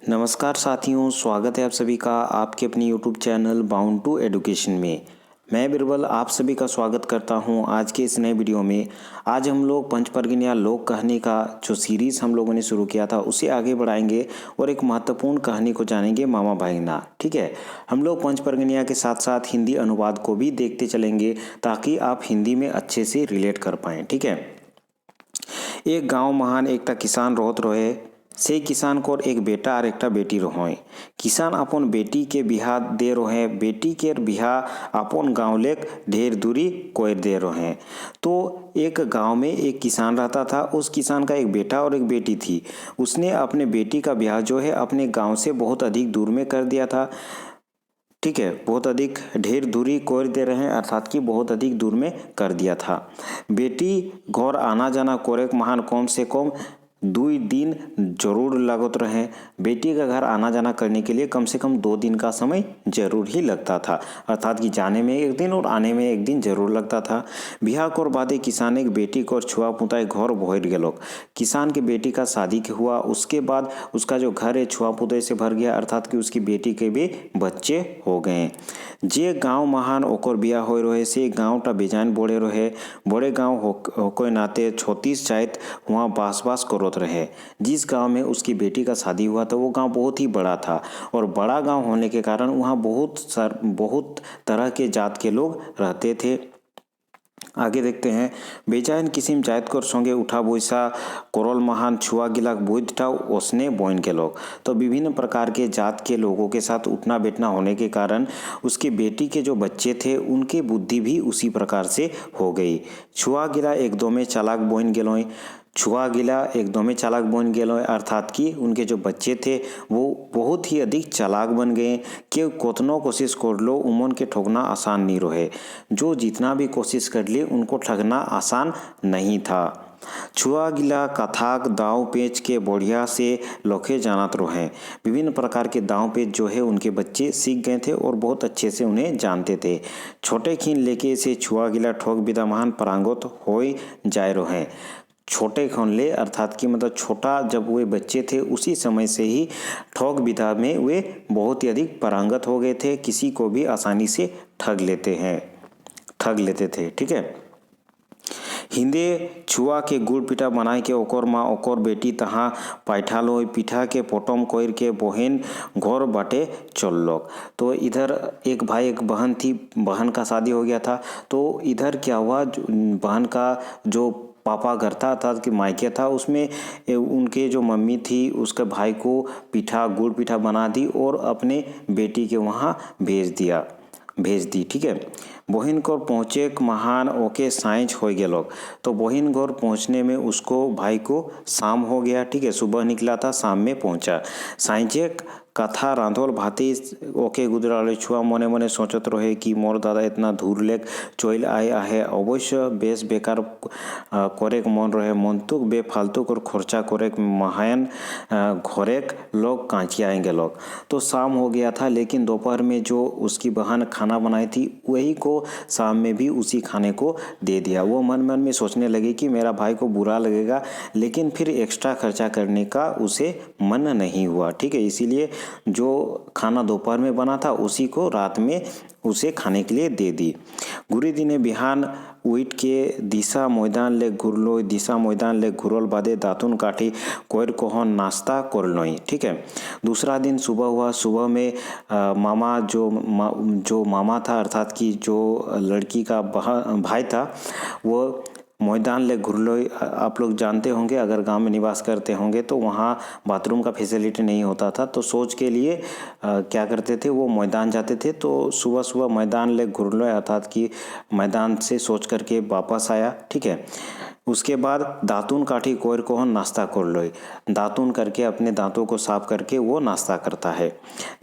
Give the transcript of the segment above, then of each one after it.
नमस्कार साथियों, स्वागत है आप सभी का आपके अपनी YouTube channel bound to education में। मैं बिरबल आप सभी का स्वागत करता हूं आज के इस नए वीडियो में। आज हम लोग पंचपर्गनिया लोक कहानी का जो सीरीज़ हम लोगों ने शुरू किया था उसे आगे बढ़ाएंगे और एक महत्वपूर्ण कहानी को जानेंगे, मामा भागना। ठीक है, हम लोग पंचपर्गनिया के साथ साथ हिंदी अनुवाद को भी देखते चलेंगे ताकि आप हिंदी में अच्छे से रिलेट कर पाएँ। ठीक है, एक गाँव महान एकटा किसान रहत रहे। से किसान को एक बेटा और एकटा बेटी रहे। किसान अपन बेटी के बिहा दे रहे, बेटी के बिहा अपन गाँव लेक ढेर दूरी कोर दे रहे। तो एक गांव में एक किसान रहता था। उस किसान का एक बेटा और एक बेटी थी। उसने अपने बेटी का ब्याह जो है अपने गांव से बहुत अधिक दूर में कर दिया था। ठीक है, बहुत अधिक ढेर दूरी कोर दे रहे हैं, अर्थात कि बहुत अधिक दूर में कर दिया था। बेटी घर आना जाना कोरेक महान कम से कम 2 दिन जरूर लगत रहे। बेटी का घर आना जाना करने के लिए कम से कम 2 दिन का समय जरूर ही लगता था, अर्थात कि जाने में 1 दिन और आने में 1 दिन जरूर लगता था। बिहार को बादे किसान एक बेटी को छुआ पुताई घर भर गेलोक। किसान के बेटी का शादी के हुआ, उसके बाद उसका जो घर है छुआ पुताई से भर गया, अर्थात कि उसकी बेटी के भी बच्चे हो गए। जे गाँव महान ओकर बिया हो रहे से गाँवटा बेजान बड़े रहे। बड़े गाँव हो नाते 36 जात वहाँ बास करत रहे। जिस गांव में उसकी बेटी का शादी हुआ था वो गांव बहुत ही बड़ा था, और बड़ा गांव होने के कारण वहाँ बहुत तरह के जात के लोग रहते थे। आगे देखते हैं। बेजान किसिम जात कर संगे उठा बोसा कोरल महान छुआ गिलाक बुद्धटा उसने बोइन के लोग। तो विभिन्न प्रकार के जात के लोगों के साथ उठना बैठना होने के कारण उसकी बेटी के जो बच्चे थे उनकी बुद्धि भी उसी प्रकार से हो गई। छुआ गिला एक दो में चालाक बोइन गेलोय। छुआ गिला एक दो में चालाक बन गए, अर्थात कि उनके जो बच्चे थे वो बहुत ही अधिक चालाक बन गए कि कोतनो कोशिश कर लो उमन के ठगना आसान नहीं रहे। जो जितना भी कोशिश कर लिए उनको ठगना आसान नहीं था। छुआ गिला कथाक दाव पेच के बढ़िया से लोखे जानत रहे। विभिन्न प्रकार के दाव पेच जो है उनके बच्चे सीख गए थे और बहुत अच्छे से उन्हें जानते थे। छोटे खीन लेके से छुआ गिला ठोक विदा महान परांगत हो जाए रहे। छोटे खनले अर्थात कि मतलब छोटा जब वे बच्चे थे उसी समय से ही ठग विधा में वे बहुत ही अधिक पारंगत हो गए थे। किसी को भी आसानी से ठग लेते थे। ठीक है, हिंदे छुआ के गुड़ पीठा बनाए के ओकर माँ ओकर बेटी तहाँ पैठा लो पीठा के पोटम कोर के बहन घर बाटे चल लोग। तो इधर एक भाई एक बहन थी, बहन का शादी हो गया था। तो इधर क्या हुआ, बहन का जो पापा घर था अर्थात कि मायके था, उसमें उनके जो मम्मी थी उसके भाई को गुड़ पीठा बना दी और अपने बेटी के वहाँ भेज दी। ठीक है, बहिन घर पहुँचे महान ओके साइंच हो गए लोग। तो बहिन घर पहुँचने में उसको भाई को शाम हो गया। ठीक है, सुबह निकला था शाम में पहुँचा। साइंचे कथा रांधोल भाती ओके गुजराले छुआ मने मने सोचत रहे कि मोर दादा इतना दूर लेक चोइल आए आहे, अवश्य बेस बेकार करेक मन रहे, मंतुक बेफालतू कर खर्चा करेक महायन घरेक लोग कांची आएंगे लोग। तो शाम हो गया था, लेकिन दोपहर में जो उसकी बहन खाना बनाई थी वही को शाम में भी उसी खाने को दे दिया। वो मन मन में सोचने लगी कि मेरा भाई को बुरा लगेगा, लेकिन फिर एक्स्ट्रा खर्चा करने का उसे मन नहीं हुआ। ठीक है, इसीलिए जो खाना दोपहर में बना था उसी को रात में उसे खाने के लिए दे दी। गुरी दिने बिहान उठ के दिशा मैदान ले घुरल बादे दातुन काठी कोयर कोहन नाश्ता कर लोई। ठीक है, दूसरा दिन सुबह हुआ। सुबह में मामा जो मामा था अर्थात कि जो लड़की का भाई था वो मैदान ले घुरलो। आप लोग जानते होंगे, अगर गांव में निवास करते होंगे तो वहाँ बाथरूम का फैसिलिटी नहीं होता था। तो सोच के लिए क्या करते थे, वो मैदान जाते थे। तो सुबह सुबह मैदान ले घुरलो अर्थात कि मैदान से सोच करके वापस आया। ठीक है, उसके बाद दातुन काठी कोयर को नाश्ता कर लो। दातुन करके अपने दांतों को साफ करके वो नाश्ता करता है।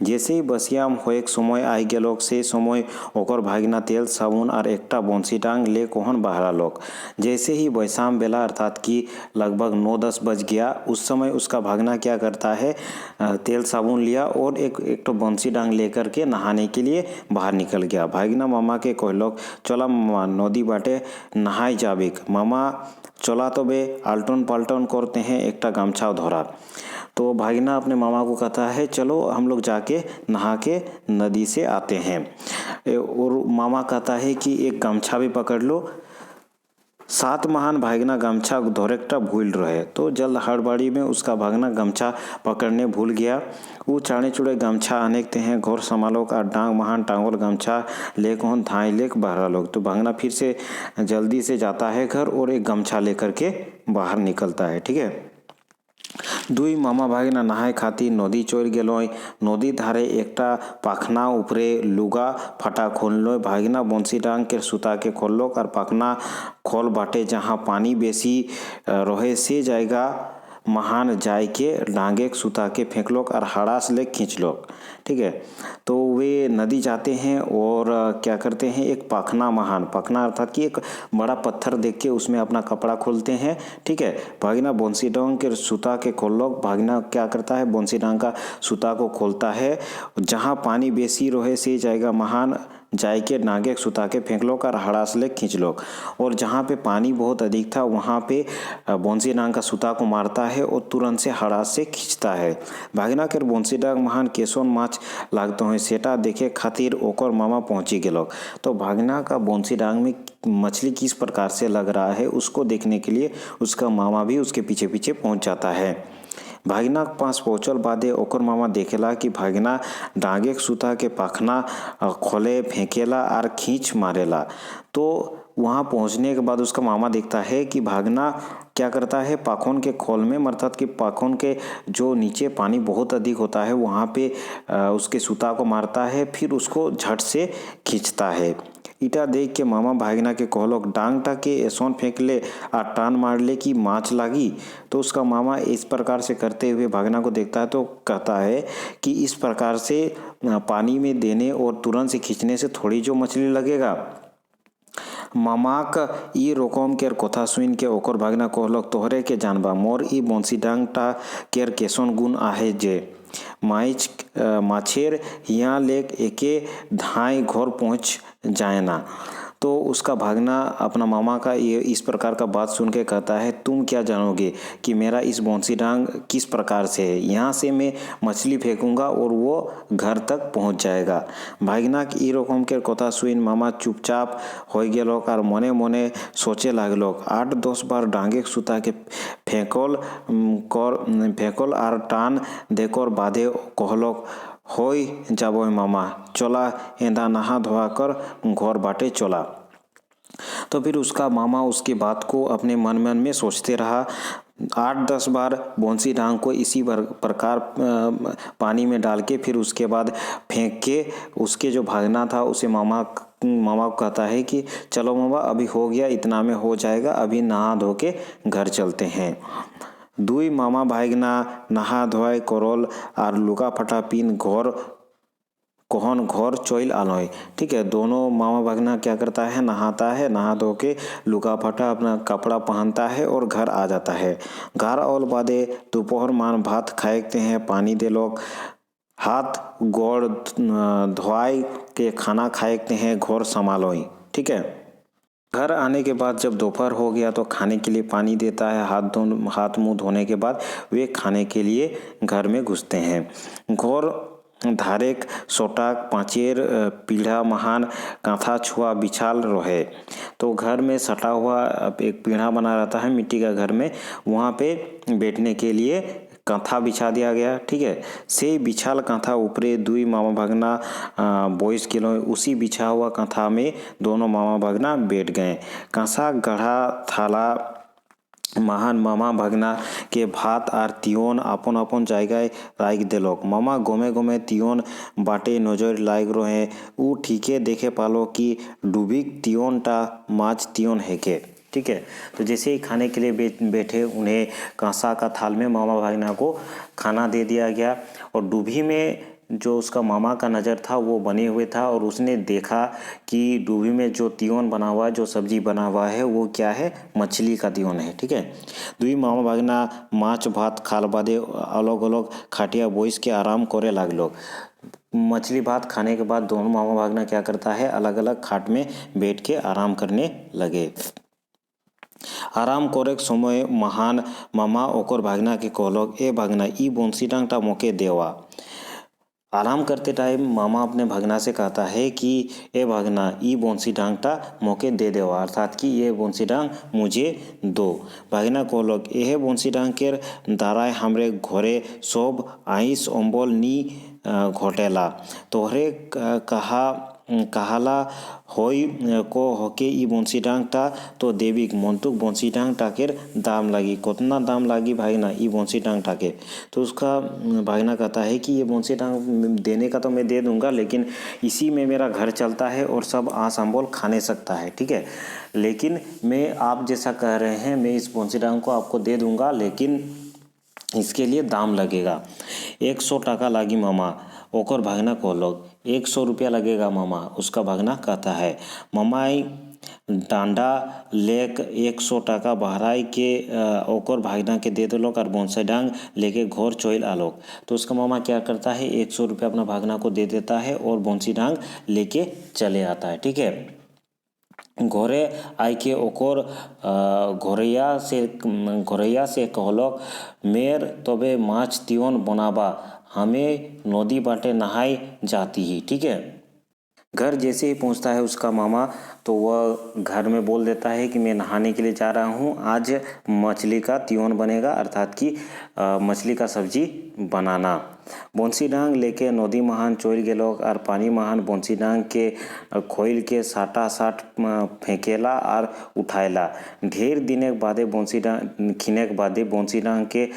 जैसे ही बसियाम हो एक समय आई गेलोक से समय ओकर भागना तेल साबुन और एकटा बंसी टांग ले कोहन बहरा लोग। जैसे ही बैसाम बेला अर्थात कि लगभग 9-10 बज गया, उस समय उसका भागना क्या करता है, तेल साबुन लिया और एक तो बंसी डांग लेकर के नहाने के लिए बाहर निकल गया। भागना मामा के कहलोक चला मामा नदी बाटे नहाई जाबिक। मामा चला तो बे आल्टन पाल्टन करते हैं एक गामछा धरा। तो भागिना अपने मामा को कहता है चलो हम लोग जाके नहा के नदी से आते हैं। और मामा कहता है कि एक गमछा भी पकड़ लो। सात महान भागना गमछा धोरेकटा भूल रहे, तो जल्द हड़बड़ी में उसका भागना गमछा पकड़ने भूल गया। वो चाणे चुड़े गमछा अनेकते हैं घोर संभालो का डांग महान टांगोल गमछा लेक होन धाई लेक बहरा लोग। तो भागना फिर से जल्दी से जाता है घर और एक गमछा लेकर के बाहर निकलता है। ठीक है। दुई मामा भागिना नहाय खातिर नदी चोर गेलोय। नदी धारे एकटा पाखना उपरे लुगा फटा खोललोय। भागिना बंसी डांग के सुता के खोललोक और पाखना खोल बाटे जहाँ पानी बेसी रहे से जाएगा महान जाय के डांगे सुता के फेंकलोक और हड़ास ले खींचलोक। ठीक है। तो वे नदी जाते हैं और क्या करते हैं, एक पाखना महान, पाखना अर्थात कि एक बड़ा पत्थर देख के उसमें अपना कपड़ा खोलते हैं। ठीक है। भागिना बंसी डांग के सुता के खोललोक। भागिना क्या करता है, बंसी डांग का सुता को खोलता है। जहाँ पानी बेसी रहे से जाएगा महान जाय के नागे सुता के फेंक लो और हड़ास ले खींच लो। और जहाँ पे पानी बहुत अधिक था वहाँ पे बंसी डांग का सुता को मारता है और तुरंत से हड़ास से खींचता है। भागिना के बंसी डांग महान केसोन माछ लागतो है सेटा देखे खातिर ओकर मामा पहुंची गेलो। तो भागिना का बंसी डांग में मछली किस प्रकार से लग रहा है उसको देखने के लिए उसका मामा भी उसके पीछे पीछे पहुंच जाता है। भागिना के पास पहुँचल बादे ओकर मामा देखेला कि भागिना डांगे सुता के पाखना खोले फेंकेला और खींच मारेला। तो वहाँ पहुँचने के बाद उसका मामा देखता है कि भागना क्या करता है, पाखों के खोल में अर्थात कि पाखों के जो नीचे पानी बहुत अधिक होता है वहाँ पे उसके सुता को मारता है, फिर उसको झट से खींचता है। इटा देख के मामा भागिना के कहलोक डांगटा के ऐसोन फेंक ले आ टान मार ले कि माछ लागी। तो उसका मामा इस प्रकार से करते हुए भागिना को देखता है तो कहता है कि इस प्रकार से पानी में देने और तुरंत से खींचने से थोड़ी जो मछली लगेगा। मामाक ई रोकम केर कथा सुन के ओकर भागिना कहलोक तोहरे के जानबा मोर ई बंसी डांगटा केर केसन गुण आहे जे माछेर हिया लेक एके धाई घर पहुँच जाए ना। तो उसका भागना अपना मामा का ये इस प्रकार का बात सुन के कहता है तुम क्या जानोगे कि मेरा इस बंसी डांग किस प्रकार से है, यहाँ से मैं मछली फेंकूंगा और वो घर तक पहुँच जाएगा। भागना की रकम के कथा सुन मामा चुपचाप हो गेलोक और मने मने सोचे लागलोक 8-10 बार डांगे सुता के फेंकल और टान देकर बाधे कहलोक होई जाबो मामा चला एंदा नहा धोआ कर घर बाटे चला। तो फिर उसका मामा उसकी बात को अपने मन में सोचते रहा। 8-10 बार बंसी डांग को इसी प्रकार पानी में डाल के फिर उसके बाद फेंक के उसके जो भागना था उसे मामा को कहता है कि चलो मामा अभी हो गया, इतना में हो जाएगा, अभी नहा धो के घर चलते हैं। दुई मामा भागना नहा धोए करोल और लुगा फटा पीन घर कोहन घर चोइल आलोय। ठीक है। दोनों मामा भागना क्या करता है, नहाता है, नहा धो के लुगा फटा अपना कपड़ा पहनता है और घर आ जाता है। घर और बादे दोपहर मान भात खाएते हैं, पानी दे लोग हाथ गोड़ धोआई के खाना खाएते हैं, घोर संभालोई। ठीक है। घर आने के बाद जब दोपहर हो गया तो खाने के लिए पानी देता है। हाथ मुंह धोने के बाद वे खाने के लिए घर में घुसते हैं। घोर धारेक सोटाक पाँचेर पीढ़ा महान कांथा छुआ बिछाल रहे। तो घर में सटा हुआ एक पीढ़ा बना रहता है मिट्टी का घर में, वहाँ पे बैठने के लिए कांथा बिछा दिया गया। ठीक है। से बिछाल कांथा ऊपरे दुई मामा भागना बोइस किलो उसी बिछा हुआ कांथा में दोनों मामा भागना बैठ गए। कांसा गढ़ा थाला महान मामा भागना के भात और तियोन अपन अपन जगह राख देलोक। मामा गोमे गोमे तियोन बाटे नजर लाग रहे उ ठीके देखे पालो कि डूबिक तियोन टा माछ तियोन है के। ठीक है। तो जैसे ही खाने के लिए बैठे उन्हें कांसा का थाल में मामा भागना को खाना दे दिया गया और डूबी में जो उसका मामा का नज़र था वो बने हुए था और उसने देखा कि डूबी में जो तियोन बना हुआ है, जो सब्जी बना हुआ है वो क्या है, मछली का तियोन है। ठीक है। दुई मामा भागना माछ भात खाल बादे अलग अलग खाटिया बोइस के आराम करे लागलो। मछली भात खाने के बाद दोनों मामा भागना क्या करता है, अलग अलग खाट में बैठ के आराम करने लगे। आराम करेक समय महान मामा ओकर भागना के कहलक, ए भागना ई बंसी डांगटा मोके देवा। आराम करते टाइम मामा अपने भगना से कहता है कि ए भगना ई बंसी डांगटा मोके दे देवा, अर्थात कि ये बंसी डांग मुझे दो। भगना कहलक, एहे बंसी डांग केर दाराय हमरे घरे सब आइस अम्बल नी घटेला, तोहरे कहाला होई को होके ई बंसी डांगटा तो देविक मंतुक बंसी डांग टाकेर दाम लागी, कितना दाम लागी भागना ई बंसी डांग टाके। तो उसका भागना कहता है कि ये बंसी डांग देने का तो मैं दे दूंगा, लेकिन इसी में मेरा घर चलता है और सब आस अम्बल खाने सकता है, ठीक है। लेकिन मैं आप जैसा कह रहे हैं मैं इस बंसी डांग को आपको दे दूंगा, लेकिन इसके लिए दाम लगेगा। 100 टका लागी मामा, ओकर भागना कहलक। 100 रुपया लगेगा मामा, उसका भागना कहता है। मामाई डांडा लेक 100 टका बहराई के ओकर भागना के दे देलक और बंसी डांग लेके घर चल आलोक। तो उसका मामा क्या करता है, 100 रुपया अपना भागना को दे देता है और बंसी डांग लेके चले आता है, ठीक है। घरे आई के ओकर घोरैया से कहलक, मेर तबे माछ तिवन बनाबा, हमें नदी बाटे नहाई जाती ही, ठीक है। घर जैसे ही पहुंचता है उसका मामा, तो वह घर में बोल देता है कि मैं नहाने के लिए जा रहा हूं, आज मछली का तिवन बनेगा, अर्थात कि मछली का सब्जी बनाना। बंसी डांग लेके नदी महान चोल गेलोक और पानी महान बंसी डांग के खोल के साटा साट फेंकेला और उठाएला। ढेर दिने के बादे बंसी डांग खिने के बादे बंसी डांग के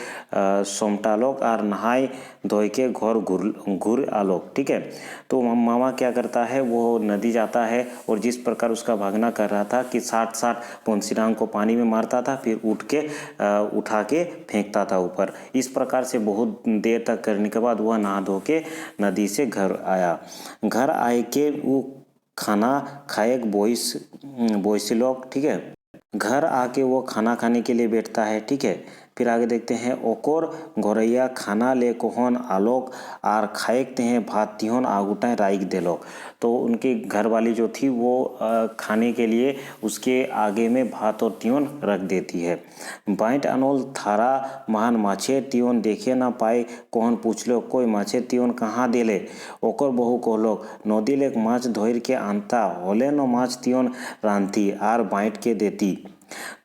सोमटालोक और नहाय धोई के घर घुर आलोक, ठीक है। तो मामा क्या करता है, वो नदी जाता है और जिस प्रकार उसका भागना कर रहा था कि 60 बंसी डांग को पानी में मारता था, फिर उठा के फेंकता था ऊपर। इस प्रकार से बहुत देर तक करने के बाद वह नहा धो के नदी से घर आया। घर आए के वो खाना खाए बोइस लोग, ठीक है। घर आके वो खाना खाने के लिए बैठता है, ठीक है। फिर आगे देखते हैं, ओकर घोरैया खाना ले कोहन आलोक आर खाएकते हैं भात तिहोन आगुटाएं राइक देलोक। तो उनकी घरवाली जो थी वो खाने के लिए उसके आगे में भात और तियोन रख देती है। बाइट अनोल थारा महान माछे तियोन देखे ना पाए, कोहन पूछलो कोई माछे तियोन कहाँ देले। ओकर बहू कहलोक, नदी लेक माछ धोर के आनता, होले न माछ तियोन रांधती आर बाइट के देती।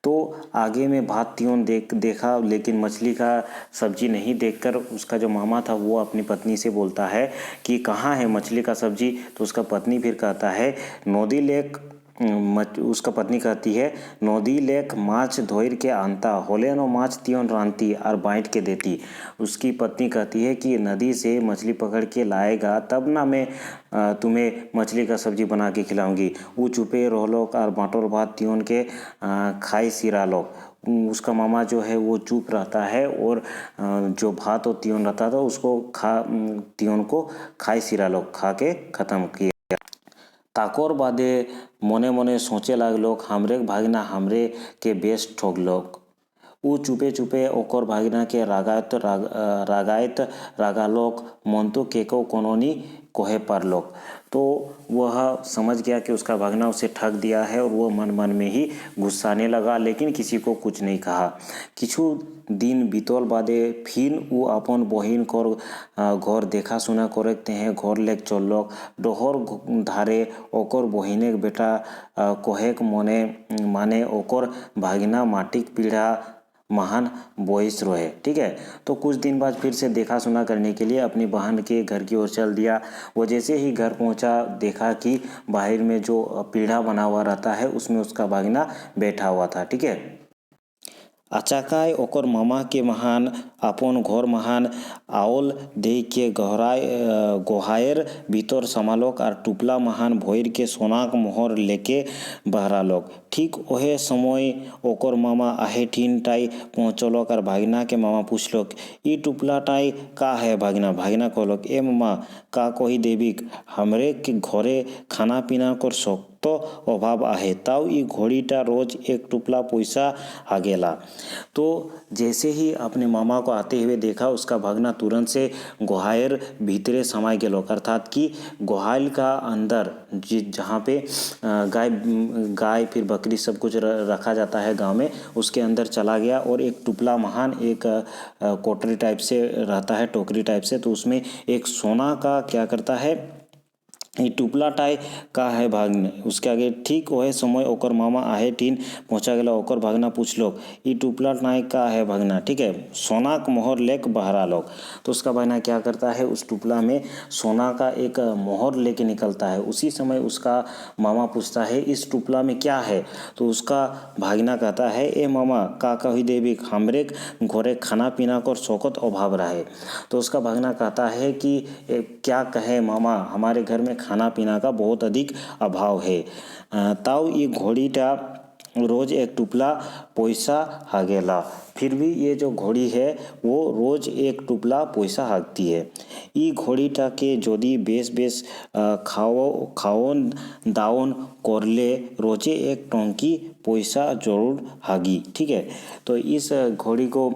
तो आगे में भात तियोन देखा, लेकिन मछली का सब्जी नहीं देखकर उसका जो मामा था वो अपनी पत्नी से बोलता है कि कहाँ है मछली का सब्जी। तो उसका पत्नी फिर कहता है, नदी लेक उसका पत्नी कहती है, नदी लेक माछ धोर के आनता, होले नो माछ तियोन रांधती और बांट के देती। उसकी पत्नी कहती है कि नदी से मछली पकड़ के लाएगा तब ना मैं तुम्हें मछली का सब्जी बना के खिलाऊंगी। वो चुपे रहलोक और बाटोर भात तियोन के खाई सिरा लोग। उसका मामा जो है वो चुप रहता है और जो भात और तियोन रहता था उसको तियोन को खाई सिरा लोग खा के खत्म किया। ताकोर बादे मने मने सोचे लागलोक, हमरे भागना हमरे के बेस ठोकलोक। ऊ चुपे चुपे ओकर भागना के रागायत रागालोक, मंतु केको कोनोनी कोहे पारलोक। तो वह समझ गया कि उसका भागना उसे ठग दिया है और वह मन मन में ही गुस्साने लगा, लेकिन किसी को कुछ नहीं कहा। किछु दिन बीतल बादे फिर वो अपन बहिन कर घर देखा सुना करते हैं, घर लेक चललोक। डोहर धारे ओकर बहिने बेटा कोहेक माने ओकर भागना माटिक पीढ़ा महान बोइस रोहे, ठीक है। तो कुछ दिन बाद फिर से देखा सुना करने के लिए अपनी बहन के घर की ओर चल दिया। वो जैसे ही घर पहुंचा देखा कि बाहर में जो पीढ़ा बना हुआ रहता है उसमें उसका भागना बैठा हुआ था, ठीक है। अचाकाय ओकर मामा के महान अपन घर महान आओल दे के गोहायर भीतर समालोक और टुपला महान भोर के सोनाक मोहर लेके बहरालोक। ठीक ओहे समय ओकर मामा आहे ठीन टाई पहुँचलोक और भागना के मामा पूछलोक, ई टुपला टाई का है भागना। भागना कहलोक, ए मामा का कोही देविक, हमरे के घरे खाना पीना कर तो अभाव आहे, ताऊ ई घोड़ीटा रोज एक टुपला पैसा आगेला। तो जैसे ही अपने मामा को को आते हुए देखा, उसका भागना तुरंत से गुहायर भीतरे समाये गेलो, अर्थात कि गुहाल का अंदर जहाँ पे गाय फिर बकरी सब कुछ रखा जाता है गांव में, उसके अंदर चला गया और एक टुपला महान एक कोटरी टाइप से रहता है, टोकरी टाइप से, तो उसमें एक सोना का क्या करता है, ये टुपला टाई का है भागने। उसके आगे ठीक वह समय ओकर मामा आहे टीन पहुंचा गया, ओकर भागना पूछ लोग ये टुपला टाई का है भागना, ठीक है, सोना का मोहर लेक बहरा लोग। तो उसका भागना क्या करता है, उस टुपला में सोना का एक मोहर लेके निकलता है। उसी समय उसका मामा पूछता है इस टुपला में क्या है, तो उसका भागना कहता है ए मामा का कही देवी हमरे घोरे खाना पीना को शौकत अभाव रहे। तो उसका भागना कहता है कि क्या कहे मामा, हमारे घर में खाना पीना का बहुत अधिक अभाव है। ताऊ ये घोड़ीटा रोज एक टुपला पैसा हागेला, फिर भी ये जो घोड़ी है वो रोज एक टुपला पैसा हागती है। ई घोड़ीटा के जोदी बेस बेस खाओन दाओन करले रोजे एक टोंकी पैसा जरूर हागी, ठीक है। तो इस घोड़ी को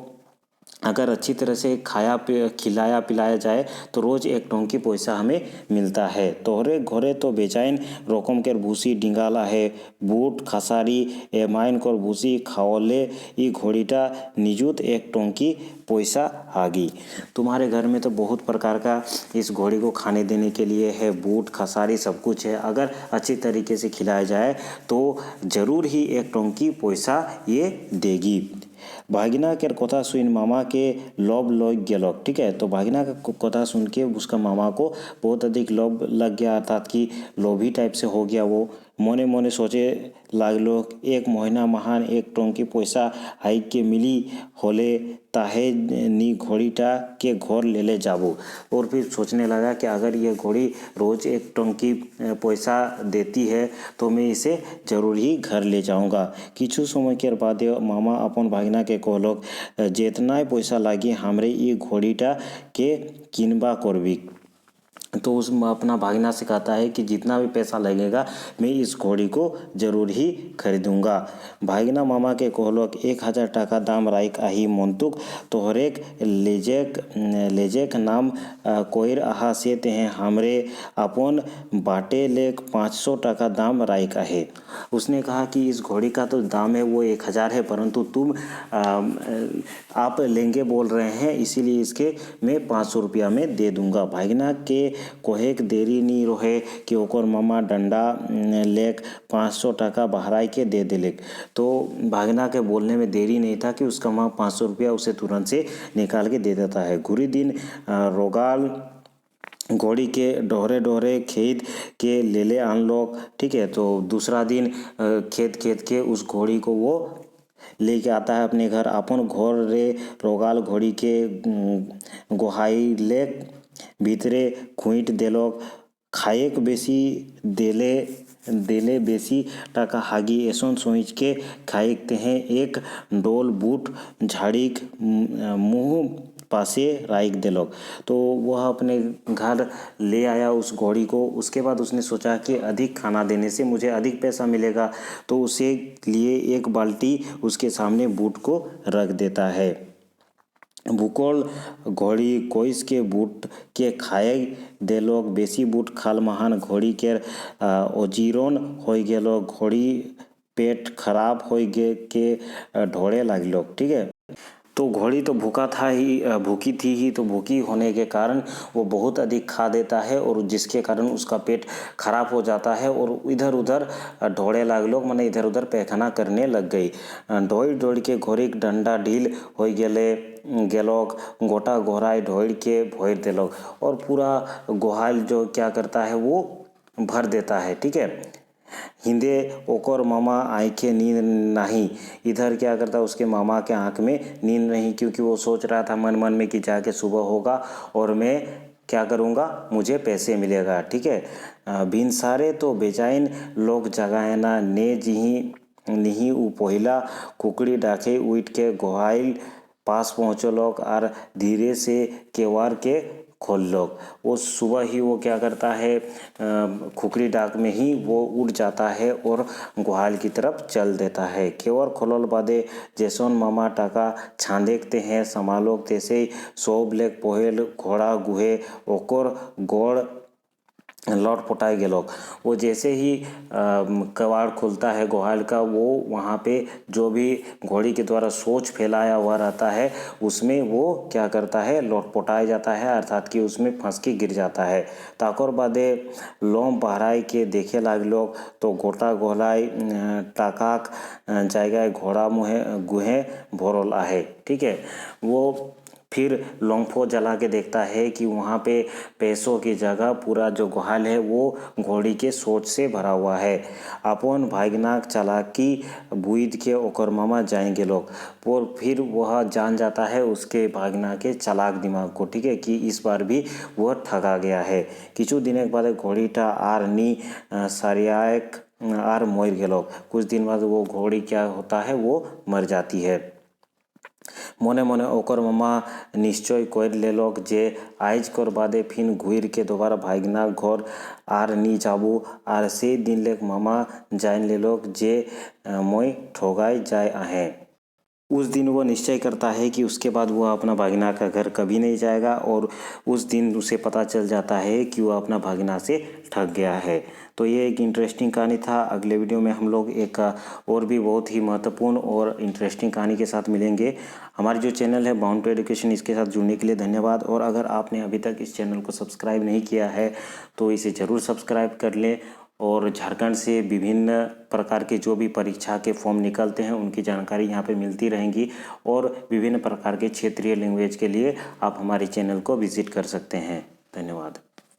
अगर अच्छी तरह से खिलाया पिलाया जाए तो रोज एक टोंकी पैसा हमें मिलता है। तोहरे घोरे तो बेचाइन रकम के भूसी डिंगाला है, बूट खसारी एमाइन कर भूसी खाओले ई घोड़ीटा निजुत एक टोंकी पैसा हागी। तुम्हारे घर में तो बहुत प्रकार का इस घोड़ी को खाने देने के लिए है, बूट खसारी सब कुछ है, अगर अच्छी तरीके से खिलाया जाए तो जरूर ही एक टोंकी पैसा ये देगी। भागिना के कथा सुन मामा के लोभ लग गेलक, ठीक है। तो भागिना का कथा सुन के उसका मामा को बहुत अधिक लोभ लग गया, अर्थात कि लोभी टाइप से हो गया। वो मोने मोने सोचे लागलो एक महीना महान एक टोंकी पैसा हाइक के मिली होले ताहे नी घोड़ीटा के घर ले ले जाबो। और फिर सोचने लगा कि अगर ये घोड़ी रोज एक टोंकी पैसा देती है तो मैं इसे जरूर ही घर ले जाऊंगा। किछु समय के बाद मामा अपन भागिना के कहलक जेतना पैसा लागी हमरे ये घोड़ीटा के किनबा करबी। तो उस अपना भागना से कहता है कि जितना भी पैसा लगेगा मैं इस घोड़ी को जरूर ही खरीदूंगा। भागना मामा के कहलक 1000 टाका दाम राइक आही मंतुक तोहरेक लेजेक नाम कोइर आहा से तेहे हमरे अपन बाटे लेक 500 टाका दाम राइक आहे। उसने कहा कि इस घोड़ी का तो दाम है वो 1000 है, परंतु तुम आप लेंगे बोल रहे हैं, इसीलिए इसके मैं 500 रुपया में दे दूंगा। भागना के कोहेक देरी नहीं रहे कि ओकर मामा डंडा लेक 500 टाका बहराई के दे देलेक। तो भागना के बोलने में देरी नहीं था कि उसका मामा 500 रुपया उसे तुरंत से निकाल के दे देता है। गुरी दिन रोगाल घोड़ी के डोहरे खेत के ले आन लोग, ठीक है। तो दूसरा दिन खेत के उस घोड़ी को वो लेके आता है अपने घर। अपन घर रे रोगाल घोड़ी के गोहाई ले भीतरे खुईट देलोक खाएक बेसी देले बेसी टाका हागी ऐसन सोच के खाएक तेहे एक डोल बूट झाड़ीक मुँह पासे राइक देलोक। तो वह अपने घर ले आया उस घोड़ी को। उसके बाद उसने सोचा कि अधिक खाना देने से मुझे अधिक पैसा मिलेगा, तो उसे लिए एक बाल्टी उसके सामने बूट को रख देता है। भूकोल घोड़ी कोइस के बूट के खाए देलोक बेसी बूट खाल महान घोड़ी के ओजीरोन हो गेलो। घोड़ी पेट खराब हो गे के ढोड़े लागलोक, ठीक है। तो घोड़ी तो भूखी थी ही, तो भूखी होने के कारण वो बहुत अधिक खा देता है और जिसके कारण उसका पेट खराब हो जाता है और इधर उधर ढोड़े लाग लोग माने इधर उधर पैखाना करने लग गई। दौड़ के घोड़ी डंडा ढील हो गेलोक गोटा घोड़ाई ढोड़ के भोर देलोक और पूरा गोहाल जो क्या करता है वो भर देता है, ठीक है। हिंदे ओकर मामा आँखें नींद नहीं, इधर क्या करता उसके मामा के आँख में नींद नहीं, क्योंकि वो सोच रहा था मन मन में कि जाके सुबह होगा और मैं क्या करूँगा, मुझे पैसे मिलेगा, ठीक है। बिन सारे तो बेचाइन लोग जगाएना ने जिही निही उ पहिला कुकड़ी डाके उठ के गोहाइल पास पहुँचलोक और धीरे से केवार के खोल लो। वो सुबह ही वो क्या करता है, खुखरी डाक में ही वो उड़ जाता है और गुहाल की तरफ चल देता है। केवर खोलल बादे जैसोन मामा टाका छान देखते हैं समालोक तैसे सौ ब्लैक पोहेल घोड़ा गुहे ओकर गोड़ लौट पोटाई गेलोग। वो जैसे ही कबाड़ खुलता है गुहाल का, वो वहाँ पे जो भी घोड़ी के द्वारा सोच फैलाया हुआ रहता है उसमें वो क्या करता है, लौट पोटाया जाता है, अर्थात कि उसमें फंस के गिर जाता है। ताकोर बादे लोम बहराई के देखे लाग लोग तो गोटा गोहलाई टाकाक जायगाय घोड़ा मुहे गुहे भोरल आहे। ठीक है, वो फिर लौंफो जला के देखता है कि वहाँ पे पैसों की जगह पूरा जो गुहाल है वो घोड़ी के सोच से भरा हुआ है। अपन भागनाक चालाकी बुईद के ओकर मामा जाएंगे लोग। और फिर वह जान जाता है उसके भागना के चालाक दिमाग को, ठीक है, कि इस बार भी वह ठगा गया है। किचु दिन के बाद घोड़ीटा आर नी सारियाक आर मोर गेलो। कुछ दिन बाद वो घोड़ी क्या होता है, वो मर जाती है। मने मने ओकर मामा निश्चय कर लेलोक जे आइज कर बादे फिन घुर के दोबारा भागना घर आर नी जाबू। आर से दिन लेक मामा जान लेलोक जे मोय ठोगाई जाए आहे। उस दिन वो निश्चय करता है कि उसके बाद वह अपना भागना का घर कभी नहीं जाएगा और उस दिन उसे पता चल जाता है कि वह अपना भागना से ठग गया है। तो ये एक इंटरेस्टिंग कहानी था। अगले वीडियो में हम लोग एक और भी बहुत ही महत्वपूर्ण और इंटरेस्टिंग कहानी के साथ मिलेंगे। हमारी जो चैनल है बाउंड टू एजुकेशन, इसके साथ जुड़ने के लिए धन्यवाद। और अगर आपने अभी तक इस चैनल को सब्सक्राइब नहीं किया है तो इसे ज़रूर सब्सक्राइब कर लें। और झारखंड से विभिन्न प्रकार के जो भी परीक्षा के फॉर्म निकलते हैं उनकी जानकारी यहाँ पे मिलती रहेंगी। और विभिन्न प्रकार के क्षेत्रीय लैंग्वेज के लिए आप हमारे चैनल को विजिट कर सकते हैं। धन्यवाद।